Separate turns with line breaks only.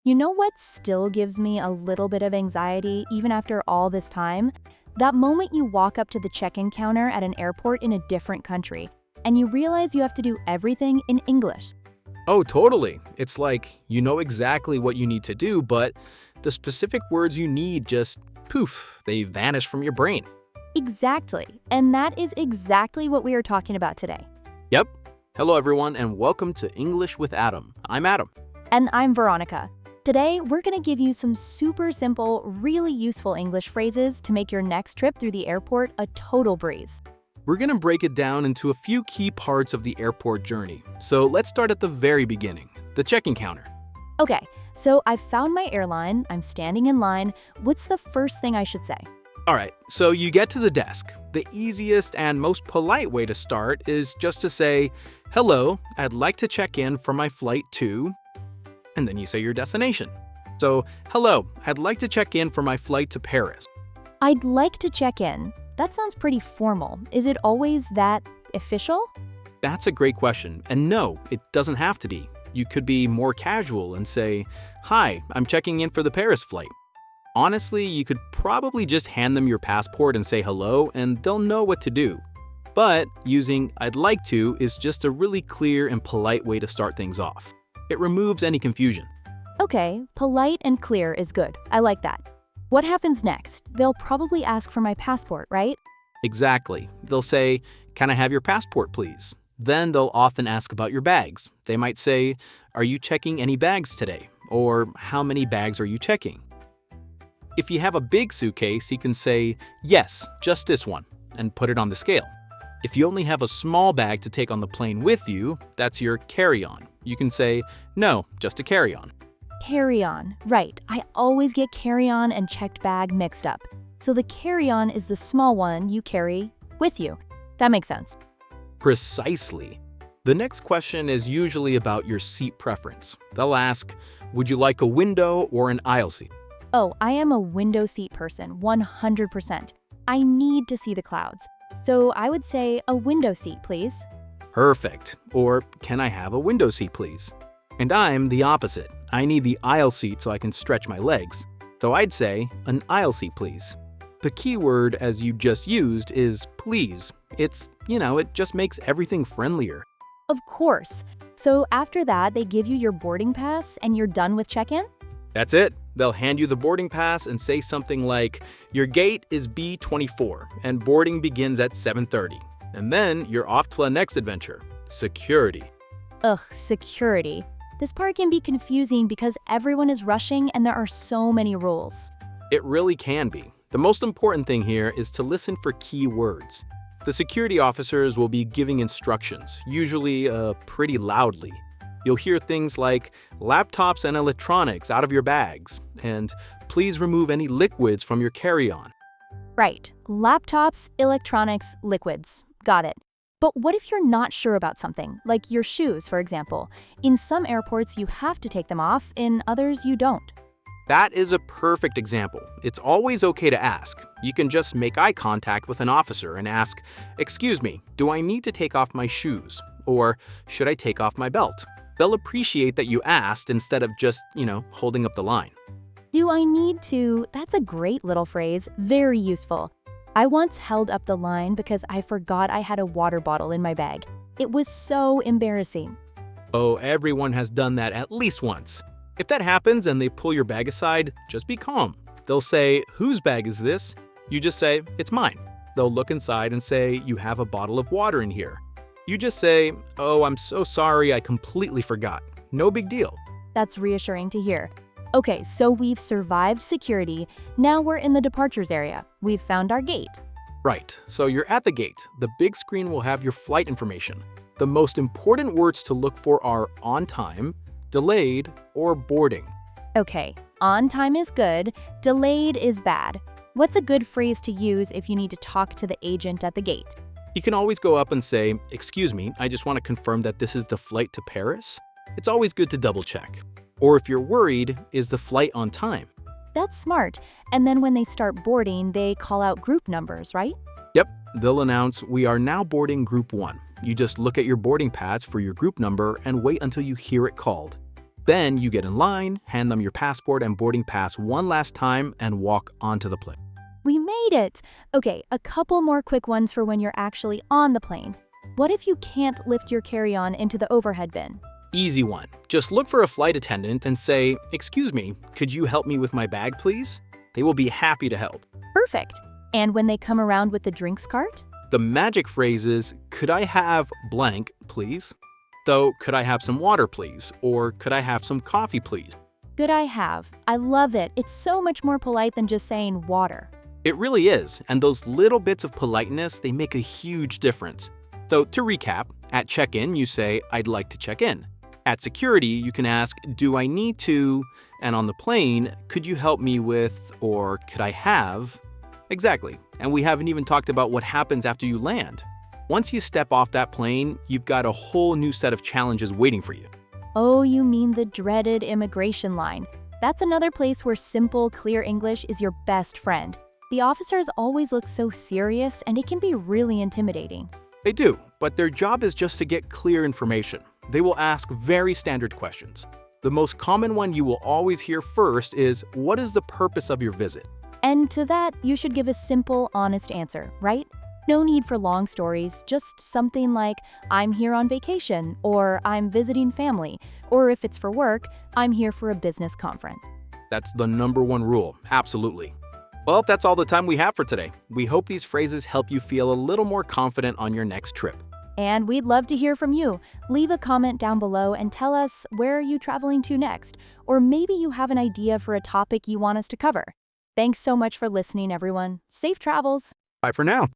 You know what still gives me a little bit of anxiety even after all this time? That moment you walk up to the check-in counter at an airport in a different country, and you realize you have to do everything in English.
Oh, totally. It's like you know exactly what you need to do, but the specific words you need just poof, they vanish from your brain.
Exactly. And that is exactly what we are talking about today.
Yep. Hello, everyone, and welcome to English with Adam. I'm Adam.
And I'm Veronica. Today, we're going to give you some super simple, really useful English phrases to make your next trip through the airport a total breeze.
We're going to break it down into a few key parts of the airport journey. So let's start at the very beginning, the check-in counter.
Okay, so I've found my airline, I'm standing in line. What's the first thing I should say?
All right, so you get to the desk. The easiest and most polite way to start is just to say, "Hello, I'd like to check in for my flight to," and then you say your destination. So, "Hello, I'd like to check in for my flight to Paris."
I'd like to check in. That sounds pretty formal. Is it always that official?
That's a great question, and no, it doesn't have to be. You could be more casual and say, "Hi, I'm checking in for the Paris flight." Honestly, you could probably just hand them your passport and say hello, and they'll know what to do. But using "I'd like to" is just a really clear and polite way to start things off. It removes any confusion.
Okay, polite and clear is good. I like that. What happens next? They'll probably ask for my passport, right?
Exactly. They'll say, "Can I have your passport, please?" Then they'll often ask about your bags. They might say, "Are you checking any bags today?" Or "How many bags are you checking?" If you have a big suitcase, you can say, "Yes, just this one," and put it on the scale. If you only have a small bag to take on the plane with you, that's your carry-on. You can say, "No, just a carry-on."
Carry-on. Right, I always get carry-on and checked bag mixed up. So the carry-on is the small one you carry with you. That makes sense.
Precisely. The next question is usually about your seat preference. They'll ask, "Would you like a window or an aisle seat?"
Oh, I am a window seat person, 100%. I need to see the clouds. So I would say a window seat, please.
Perfect. Or, "Can I have a window seat, please?" And I'm the opposite. I need the aisle seat so I can stretch my legs. So I'd say, "An aisle seat, please." The key word, as you just used, is please. It just makes everything friendlier.
Of course. So after that, they give you your boarding pass and you're done with check-in?
That's it. They'll hand you the boarding pass and say something like, "Your gate is B24 and boarding begins at 7:30. And then you're off to the next adventure, security.
Ugh, security. This part can be confusing because everyone is rushing and there are so many rules.
It really can be. The most important thing here is to listen for key words. The security officers will be giving instructions, usually pretty loudly. You'll hear things like, "Laptops and electronics out of your bags," and "Please remove any liquids from your carry-on."
Right, laptops, electronics, liquids. Got it. But what if you're not sure about something, like your shoes, for example? In some airports, you have to take them off, in others, you don't.
That is a perfect example. It's always okay to ask. You can just make eye contact with an officer and ask, "Excuse me, do I need to take off my shoes?" Or "Should I take off my belt?" They'll appreciate that you asked instead of just, holding up the line.
Do I need to? That's a great little phrase, very useful. I once held up the line because I forgot I had a water bottle in my bag. It was so embarrassing.
Oh, everyone has done that at least once. If that happens and they pull your bag aside, just be calm. They'll say, "Whose bag is this?" You just say, "It's mine." They'll look inside and say, "You have a bottle of water in here." You just say, "Oh, I'm so sorry, I completely forgot." No big deal.
That's reassuring to hear. Okay, so we've survived security. Now we're in the departures area. We've found our gate.
Right, so you're at the gate. The big screen will have your flight information. The most important words to look for are on time, delayed, or boarding.
Okay, on time is good, delayed is bad. What's a good phrase to use if you need to talk to the agent at the gate?
You can always go up and say, "Excuse me, I just want to confirm that this is the flight to Paris." It's always good to double check. Or if you're worried, is the flight on time?
That's smart. And then when they start boarding, they call out group numbers, right?
Yep, they'll announce, "We are now boarding group 1. You just look at your boarding pass for your group number and wait until you hear it called. Then you get in line, hand them your passport and boarding pass one last time, and walk onto the plane.
We made it! Okay, a couple more quick ones for when you're actually on the plane. What if you can't lift your carry-on into the overhead bin?
Easy one. Just look for a flight attendant and say, "Excuse me, could you help me with my bag, please?" They will be happy to help.
Perfect. And when they come around with the drinks cart?
The magic phrase is, "Could I have blank, please?" Though, "Could I have some water, please?" Or, "Could I have some coffee, please?"
Good I have. I love it. It's so much more polite than just saying water.
It really is, and those little bits of politeness, they make a huge difference. So, to recap, at check-in, you say, "I'd like to check in." At security, you can ask, "Do I need to?" And on the plane, "Could you help me with?" or "Could I have?" Exactly. And we haven't even talked about what happens after you land. Once you step off that plane, you've got a whole new set of challenges waiting for you.
Oh, you mean the dreaded immigration line. That's another place where simple, clear English is your best friend. The officers always look so serious, and it can be really intimidating.
They do, but their job is just to get clear information. They will ask very standard questions. The most common one you will always hear first is, "What is the purpose of your visit?"
And to that, you should give a simple, honest answer, right? No need for long stories, just something like, "I'm here on vacation," or "I'm visiting family," or if it's for work, "I'm here for a business conference."
That's the number one rule, absolutely. Well, that's all the time we have for today. We hope these phrases help you feel a little more confident on your next trip.
And we'd love to hear from you. Leave a comment down below and tell us, where are you traveling to next? Or maybe you have an idea for a topic you want us to cover. Thanks so much for listening, everyone. Safe travels!
Bye for now.